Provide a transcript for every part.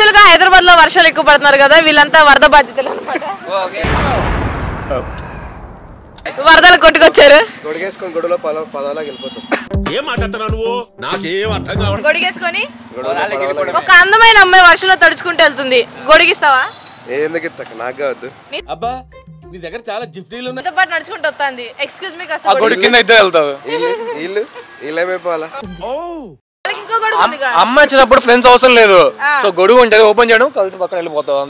Actual గా హైదరాబాద్ లో వర్షాలు ఎక్కువ పడుతున్నారు కదా, వీళ్ళంతా వరద బాధితులు అన్నమాట. వరదలు కొట్టుకొచ్చారు. గొడిగేసుకొని ఒక అందమైన అమ్మాయి వర్షంలో తడుచుకుంటూ వెళ్తుంది, గొడిగిస్తావా? నీ దగ్గర చాలా జిఫ్టీలు ఉన్నాయి. పాటు నడుచుకుంటూ వస్తుంది. ఎక్స్క్యూజ్ మీ, కాస్త అమ్మాయి వచ్చినప్పుడు ఫ్రెండ్స్ అవసరం లేదు. సో గొడుగు ఉంటుంది, ఓపెన్ చేయడం, కలిసి పక్కన వెళ్ళిపోతాం.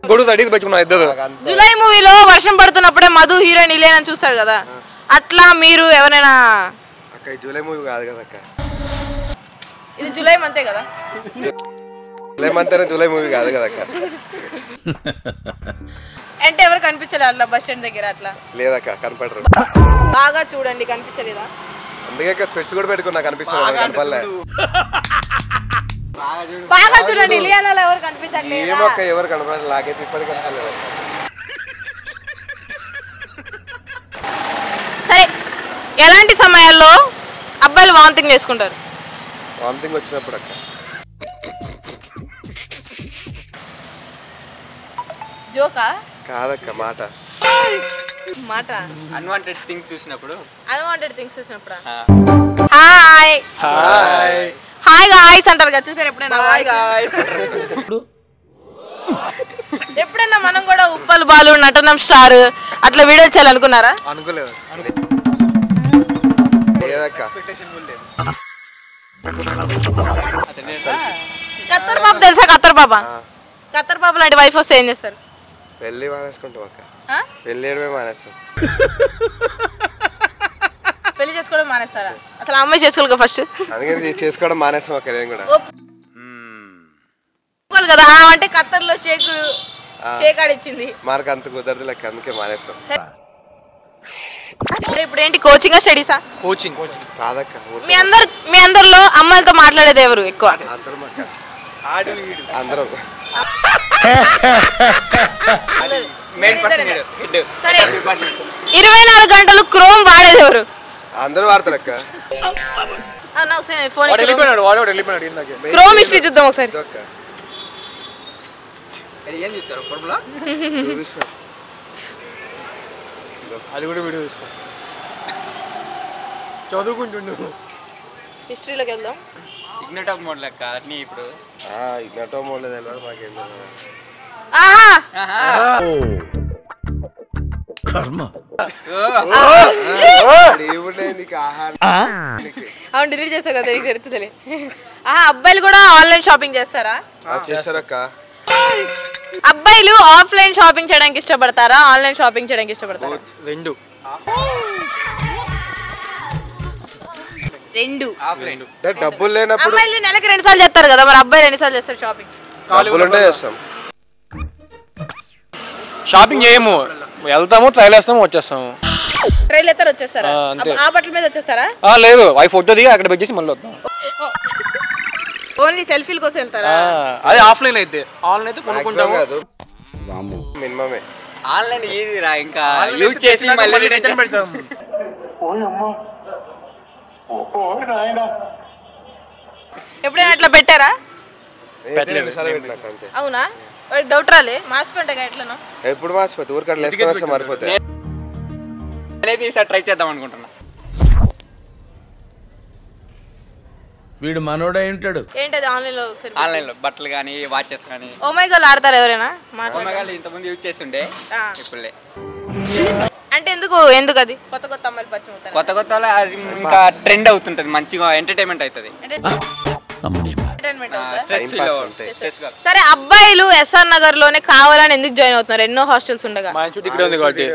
గొడుగు తడికి పెట్టుకున్నాం ఇద్దరు. జులై మూవీలో వర్షం పడుతున్నప్పుడే మధు హీరోయిన్ ఇలేనని చూస్తాడు కదా, అట్లా మీరు ఎవరైనా? జూలై మూవీ కాదు కదా అక్క, ఇది జులై మంతే కదా. జూలై మూవీ కాదు కదా అక్క. అంటే ఎవరు కనిపించలేదు అట్లా బస్ స్టాండ్ దగ్గర? అట్లా లేదక్క, కనపడరు. బాగా చూడండి, కనిపించలేదా? అందుకే స్పెట్స్ కూడా పెట్టుకున్నా, కనిపిస్తుంది. కనపడలే. బాగా చూడండి, ఇలియానాలో ఎవరు కనిపించట్లేదు. ఏమక్క, ఎవరు కనపడలేదు. నాకైతే ఇప్పటికీ కనపడలేదు. సరే, ఎలాంటి సమయాల్లో అబ్బాయిలు వామిటింగ్ చేసుకుంటారు? వామిటింగ్ వచ్చినప్పుడు అక్క. జోకా? కాదక్క, మాట. మాట. అన్వాంటెడ్ థింగ్స్ చూసినప్పుడు. అన్వాంటెడ్ థింగ్స్ చూసినప్పుడు. హాయ్ హాయ్ హాయ్ గాయ్స్ అంటారు కదా, చూసారు ఎప్పుడైనా? ఎప్పుడైనా మనం కూడా ఉప్పల్ బాలు, నటనం స్టార్ అట్లా వీడియో చేయాలనుకున్నారా? అనుకోలేదు. కత్తర్ బాబు తెలుసా? కత్తర్ బాబా, కత్తర్ బాబు లాంటి వైఫ్ వస్తే ఏం చేస్తారు? పెళ్లి మానేసుకుంటాం అక్క. పెళ్లి మానేస్తాం. పెళ్లి చేసుకోవడం మానేస్తారా? అసలు అమ్మాయి చేసుకోవాలి ఫస్ట్. అందుకని చేసుకోవడం మానేస్తాం అక్క. నేను కూడా కదా అంటే కత్తర్ లో షేక్ ఆడిచ్చింది, మార్క్ అంత కుదరదు లెక్క, అందుకే మానేస్తాం. ఇప్పుడు ఏంటి, కోచింగ్ స్టడీసా? కోచింగ్ కాదక్క. మీ అందరిలో అమ్మాయిలతో మాట్లాడేది ఎవరు ఎక్కువ? అందరం అక్క. అందరం. సరే, 24 గంటలు క్రోమ్ వాడేది ఎవరు? అందరూ వాడతారు అక్క. క్రోమ్ హిస్టరీ చూద్దాం ఒకసారి. అది కూడా వీడియో తీసుకో, చదువుకుంటుండు. హిస్టరీలోకి వెళ్దాం. ఇగ్నటో మోడ్ లెక్క అన్ని ఇప్పుడు. ఇగ్నటో మోడ్ తెలియదు మాకేం. అవును, డిలీట్ చేసావు కదా, నీకు తెలుస్తుందిలే. అబ్బాయిలు కూడా ఆన్లైన్ షాపింగ్ చేస్తారా? చేస్తారక్క. అబ్బాయిలు ఆఫ్లైన్ షాపింగ్ చేయడానికి ఇష్టపడతారా, ఆన్లైన్ షాపింగ్ చేయడానికి ఇష్టపడతారా? రెండు. డబ్బులు లేనప్పుడు అమ్మాయిలు నెలకి 2 సార్లు చేస్తారు కదా, మరి అబ్బాయిలు ఎన్నిసార్లు చేస్తారు షాపింగ్? చేస్తాం. షాపింగ్ చేయము, వెళ్తాము, ట్రైల్ వేస్తాము, వచ్చేస్తాము. ట్రైల్ ఎత్తారు, వచ్చేస్తారా? ఆ బట్టల మీద వచ్చేస్తారా? లేదు, అవి ఫోటో దిగి అక్కడ పెట్టేసి మళ్ళీ వస్తాం. ఓన్లీ సెల్ఫీల కోసం వెళ్తారా? అది ఆఫ్లైన్ అయితే. ఆన్లైన్ అయితే కొనుక్కుంటాము. మినిమమే. ఆన్లైన్ ఈజీ రా, ఇంకా యూజ్ చేసి మళ్ళీ రిటర్న్ పెడతాం. ఎప్పుడైనా అట్లా పెట్టారా? పెట్టలేదు. అవునా? డౌట్ రాలే? మాసిపోయింటాయి ఎట్లనో. ఎప్పుడు మాసిపోతే ఊరికట్లా వేసుకొని మారిపోతాయి అనేది ఈసారి ట్రై చేద్దాం అనుకుంటున్నా. వీడు మనోడే ఉంటాడు. ఏంటది ఆన్లైన్ లో? ఆన్లైన్ లో బట్టలు కానీ, వాచెస్ కానీ. ఓమైగాల్ ఆడతారు ఎవరైనా? ఓమైగాల్ ఇంతకుముందు యూజ్ చేస్తుండే, ఇప్పుడే. అంటే ఎందుకు అది? కొత్త అమ్మాయిలు పరిచయం అవుతారు. కొత్త అది ఇంకా ట్రెండ్ అవుతుంటది, మంచిగా ఎంటర్టైన్మెంట్ అవుతుంది. సరే, అబ్బాయిలు ఎస్ఆర్ నగర్ లోనే కావాలని ఎందుకు జాయిన్ అవుతున్నారు? ఎన్నో హాస్టల్స్ ఉండగా. ఇక్కడే ఉంది కాబట్టి.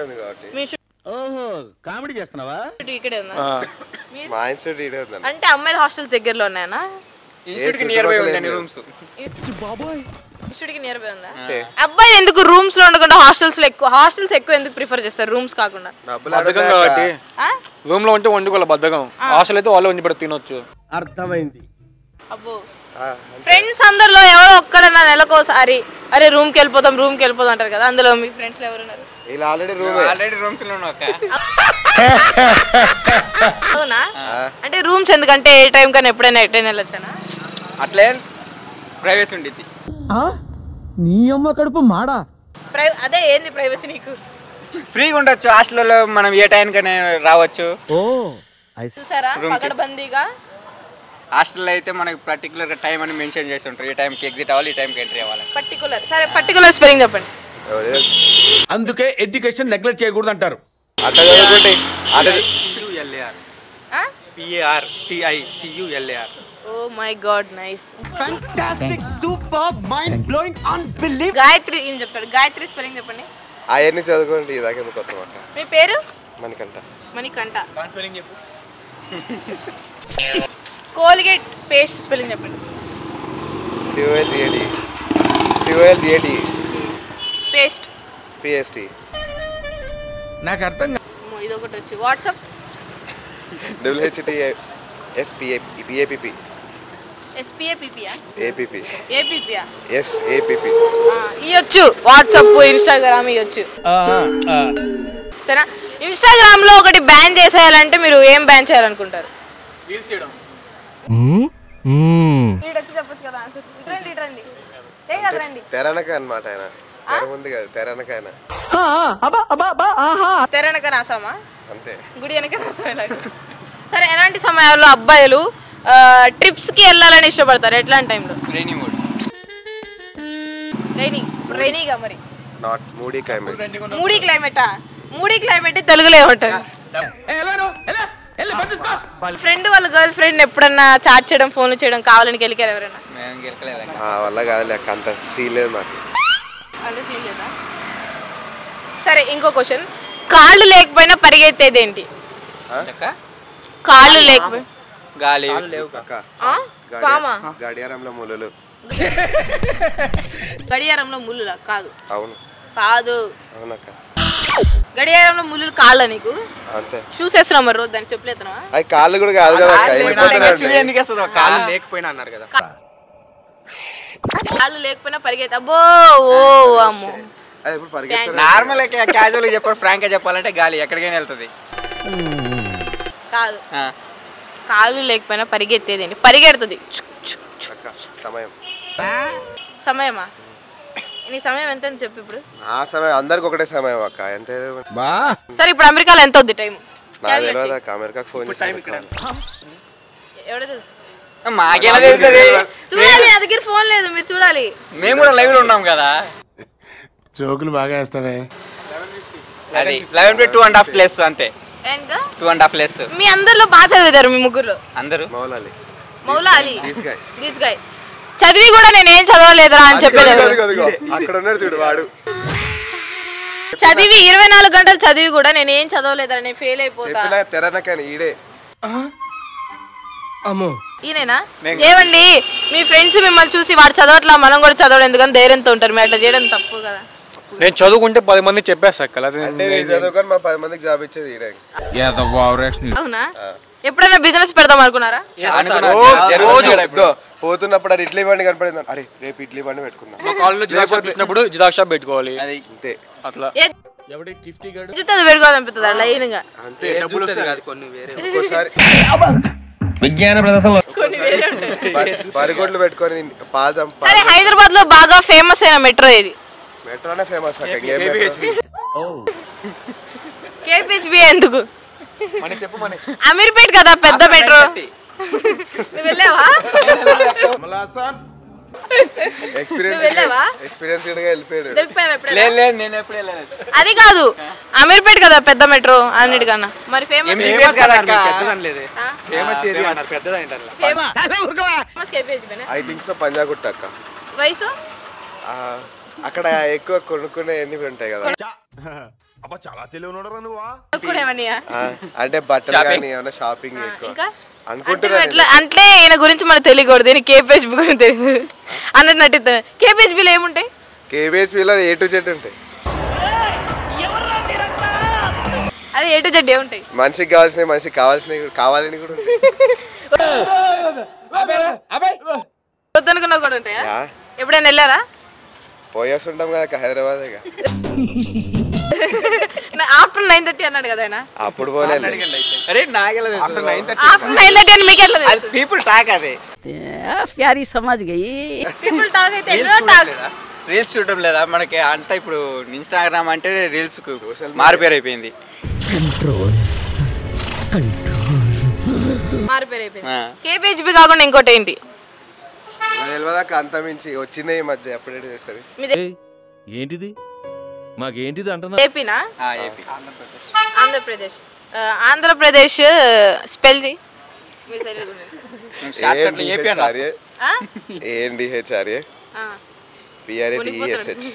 కామెడీ చేస్తున్నావా? ఇక్కడే ఉందా? అంటే అమ్మాయిల హాస్టల్స్ దగ్గరలో ఉన్నాయనా? ఇన్స్టిట్యూట్ కి నియర్ బై ఉంది రూమ్స్. ఇన్స్టిట్యూట్ కి నియర్ బై ఉందా? అబ్బాయిలు ఎందుకు రూమ్స్ లో ఉండకుండా హాస్టల్స్ ఎక్కువ ఎందుకు ప్రిఫర్ చేస్తారు రూమ్స్ కాకుండా? బద్ధకం కాబట్టి. రూమ్ లో ఉంటే వండుకోవాలి, బద్ధకం. హాస్టల్ అయితే వాళ్ళు వండి పెడితే తినొచ్చు. అర్థమైంది. అబ్బో, ఫ్రెండ్స్ అందరిలో ఎవరో ఒక్కడన్నా నెలకోసారి అరే రూమ్ కి వెళ్ళిపోదాం అంటారు కదా, అందులో మీ ఫ్రెండ్స్ లో ఎవరున్నారు? ఆల్రెడీ రూమ్స్ లో ఉన్నాక. అవునా? అంటే రూమ్స్ ఎందుకంటే ఏ టైం కానీ ఎప్పుడైనా ఎటైనా వెళ్ళొచ్చానా? అట్లే ప్రైవసీ ఉండిద్ది. నీ అమ్మ కడుపు మాడా. అదే ఏంది ప్రైవసీ నీకు? ఫ్రీగా ఉండొచ్చు హాస్టల్లో, మనం ఏ టైంకనే రావచ్చు. చూసారా పకడ్బందీగా. హాస్టల్లో అయితే మనకి పర్టికులర్ టైం అని మెన్షన్ చేసి ఉంటారు. ఈ టైంకి ఎగ్జిట్ అవ్వాలి, ఈ టైంకి ఎంట్రీ అవ్వాలి. పర్టికులర్. సరే పర్టికులర్ స్పెల్లింగ్ చెప్పండి. అందుకే ఎడ్యుకేషన్ నెగ్లెక్ట్ చేయకూడదు అంటారు. అట్లా చదువుకుంటే PARTICULAR. Oh my God nice. Fantastic super mind blowing unbelieve. Gayatri ఏం చెప్పాడు? గాయత్రి స్పెల్లింగ్ చెప్పండి. అవన్నీ చదువుకోండి ఇదాక ఎందుకు కొత్త మాట. మీ పేరు? Manikanta. Manikanta. Colgate paste spelling చెప్పండి. COLGAT paste. PST. నాకు అర్థం ఇది ఒకటి వచ్చి వాట్సాప్. WHTAPP. SAPP. ఇవ్వచ్చు వాట్సాప్, ఇన్స్టాగ్రామ్ ఇవ్వచ్చు. సరే ఇన్స్టాగ్రామ్ లో ఒకటి బ్యాన్ చేసేయాలంటే మీరు ఏం బ్యాన్ చేయాలనుకుంటారు? రీల్స్ చేయడం. చెప్పచ్చు కదా ఆన్సర్. ఇట్రండి ఏం కదరండి. తెరనక అనమాట ఆయన. తెర ఉంది కదా తెరనకాయన. తెరనక నాసమా అంతే. గుడి వెనక నాసమేనా? సరే ఎలాంటి సమయాల్లో అబ్బాయిలు ట్రిప్స్ కి వెళ్ళాలని ఇష్టపడతారు? ఎట్లాంటి టైంలో? Rainy mood. రైనీగా మరి నాట్ మూడీ క్లైమేట్. మూడీ క్లైమేటా? మూడీ క్లైమేట్ తెలుగులో ఏమంటారు? ఫ్రెండ్ వాళ్ళ గర్ల్ ఫ్రెండ్ ఎప్పుడన్నా చాట్ చేయడం, ఫోన్లు చేయడం కావాలని గెలికారు ఎవరైనా? వల్ల కాదు లెక్క అంత సీన్ లేదు నాకు. అంత సీన్ లేదా? సరే ఇంకో క్వశ్చన్. కాళ్ళు లేకపోయినా పరిగెత్తేది ఏంటి? కాళ్ళు లేకపోయినా గాలి. పామా? గడియారంలో ముళ్ళు. గడియారంలో ముళ్ళులా? కాదు. అవును. కాదు. అవునక్క. గడియారంలో ముళ్ళు కాళ్ళ నీకు? అంతే. షూస్ వేస్తున్నావు మరి రోజు దాన్ని చెప్పులేతున్నావా? అది కాళ్ళు కూడా కాదు కదా. కాళ్ళు లేకపోయినా అన్నారు కదా. కాళ్ళు లేకపోయినా పరిగెత్త. అబ్బో ఓ అమ్మో. నార్మల్ క్యాజువల్ గా చెప్పాలి, ఫ్రాంక్ గా చెప్పాలంటే గాలి ఎక్కడికైనా వెళ్తుంది. కాదు. కాళ్ళు లేకపోయినా పరిగెత్తేది ఏంటి? పరిగెడుతుంది. సమయమా? నీ సమయం ఎంత అని చెప్పు ఇప్పుడు. ఆ సమయం అందరికి ఒకటే సమయం అక్క. ఎంత? సరే ఇప్పుడు అమెరికాలో ఎంత అవుద్ది టైం? అమెరికాకి ఫోన్ చేసి ఎవడో తెలుసు? మాకెలా తెలుస్తుంది? చూడాలి, నా దగ్గర ఫోన్ లేదు, మీరు చూడాలి. మేము కూడా లైవ్ లో ఉన్నాం కదా. జోకులు బాగా వేస్తావే. అది 11.2.5 ప్లస్ అంతే. 2.5 ప్లస్. మీ అందరిలో బాగా చదివారు మీ ముగ్గురు? అందరూ మౌలా అలీ దిస్ గై చదివి కూడా నేను ఏం చదవలేదురా అని చెప్పేది. అక్కడ ఉన్నాడు చూడు వాడు. చదివి 24 గంటలు చదివి కూడా నేను ఏం చదవలేదురా, నేను ఫెయిల్ అయిపోతా. తెరనకని ఈడే. ఈయనేనా? ఏమండి మీ ఫ్రెండ్స్ మిమ్మల్ని చూసి వాడు చదవట్లా మనం కూడా చదవడం ఎందుకని ధైర్యంతో ఉంటారు, మీరు అట్లా చేయడం తప్పు కదా. నేను చదువుకుంటే 10 మందికి చెప్పేస్తా. చదువుకొని మా 10 మందికి జాబ్ ఇచ్చేది ఈడే. అవునా? ఎప్పుడైనా బిజినెస్ పెడదాం అనుకున్నారా? పోతున్నప్పుడు అది ఇడ్లీ బండి కనపడింది, అరే రేపు ఇడ్లీ బండి పెట్టుకుందాం. జిరాక్స్ షాప్ పెట్టుకోవాలి అంతే. అట్లా పెట్టుకోవాలనిపిస్తుంది లైన్ గా. అంతే. ఒక్కోసారి విజ్ఞాన ప్రదర్శనలో పరిగొడ్లు పెట్టుకొని పాలు చంప. సరే హైదరాబాద్ లో బాగా ఫేమస్ అయిన మెట్రో ఏది? మెట్రోనే ఫేమస్. కేపీహెచ్బీ ఎందుకు? అమీర్పేట్ కదా పెద్ద మెట్రో. నువ్వు వెళ్ళావా? అది కాదు, అమీర్పేట్ కదా పెద్ద మెట్రో అన్నిటికన్నా. మరి ఫేమస్ పంజాగుట్ట అక్క. వయసు అక్కడ ఎక్కువ కొనుక్కునే ఎన్ని ఉంటాయి కదా. అంటే బట్టలు కానీ ఏమైనా షాపింగ్ ఎక్కువ అనుకుంటున్నా. అంటే ఈయన గురించి మనకు తెలియకూడదు, ఈయన కేపీహెచ్బీ గురించి తెలియదు అన్నట్టు నటిద్దాం. కేపీహెచ్బీలో ఏముంటాయి? కేపీహెచ్బీలో A to Z ఉంటాయి. అది A to Z ఏముంటాయి? మనిషికి కావాల్సినవి మనిషికి కావాలని కూడా ఉంటాయి. వద్దనుకున్నా కూడా ఉంటాయా? ఎప్పుడైనా వెళ్ళారా? పోయేస్తుంటాం కదా హైదరాబాద్. ఆఫ్టర్ 9:30 అన్నాడు కదా ఆయన. అప్పుడు పోలే అరే నాకెలా ఆఫ్టర్ 9:30 అని మీకు ఎట్లా తెలుసు? పీపుల్ టాక్ అది प्यारी समझ गई పీపుల్ టాక్ అయితే ఎన్నో టాక్స్. రీల్స్ చూడడం లేదా మనకి అంతా ఇప్పుడు ఇన్స్టాగ్రామ్ అంటే రీల్స్ మారిపేరు అయిపోయింది. మారిపోయిపోయింది. కేపీహెచ్బి కాకుండా ఇంకోటి ఏంటి? తెలియదాకా అంత మించి వచ్చిందే ఈ మధ్య అప్డేట్ చేస్తుంది. ఏంటిది మాకేంటిది అంటున్నా? ఏపీనా? ఏపీ ఆంధ్రప్రదేశ్. ఆంధ్రప్రదేశ్ స్పెల్ చేయి. మీ సైడ్ ఏపీ అన్న ANDHRA PRADESH.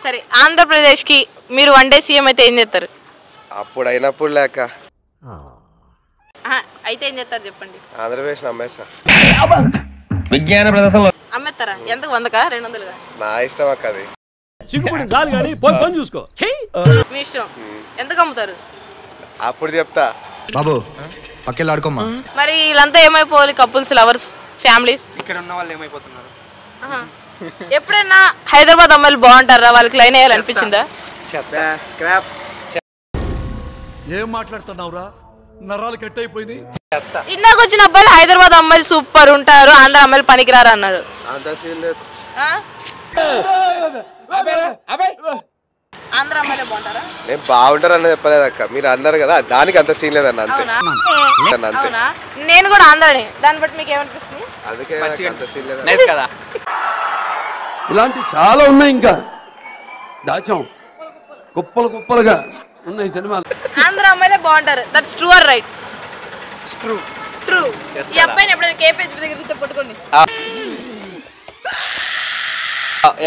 సరే, ఆంధ్రప్రదేశ్కి మీరు వన్ డే సీఎం అయితే ఏం చేస్తారు? అప్పుడు అయినప్పుడు లేక అయితే ఏం చేస్తారు చెప్పండి. ఆంధ్రప్రదేశ్ నమ్మేస్తా. విజ్ఞాన ప్రదర్శనలో అమ్మేస్తారా? ఎంతకు 100కా 200గా? నా ఇష్టం అక్క అది. చూసుకో. మీ ఇష్టం. ఎంతకు అమ్ముతారు? అప్పుడు చెప్తా. బాబు పక్కెళ్ళి ఆడుకోమ్మా. మరి వీళ్ళంతా ఏమైపోవాలి? Couples, lovers, families. ఇక్కడ ఉన్న వాళ్ళు ఏమైపోతున్నారు? ఎప్పుడైనా హైదరాబాద్ అమ్మాయిలు బాగుంటారా? వాళ్ళకి లైన్ వేయాలనిపించిందా? స్క్రాప్. ఏం మాట్లాడుతున్నావురా, నరాలు కట్ అయిపోయింది. ఇందాక వచ్చిన అబ్బాయిలు హైదరాబాద్ అమ్మాయిలు సూపర్ ఉంటారు, ఆంధ్ర అమ్మాయిలు పనికిరారు అన్నాడు. అంత సీన్ లేదు. ఆంధ్ర అమ్మాయిలే బాగుంటారా? నేను బాగుంటారని చెప్పలేదు అక్క, మీరు అన్నారు కదా, దానికి అంత సీన్ లేదన్న. అంతే అంతే. అవునా? నేను కూడా ఆంధ్రని, దాన్ని బట్టి మీకు ఏమనిపిస్తుంది? అందుకే అంత సీన్ లేదు. నైస్ కదా. ఇలాంటి చాలా ఉన్నాయి, ఇంకా దాచాం కుప్పలు కుప్పలుగా ఉన్నాయి సినిమాలు. ఆంధ్ర అమ్మాయిలే బాగుంటారు. That's true or right? True. True. ఈ అబ్బాయిని ఎప్పుడైనా కేపీహెచ్బి దగ్గర చూస్తే పట్టుకోండి.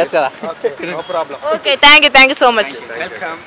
ఎస్ కదా. Okay, thank you so much. Welcome.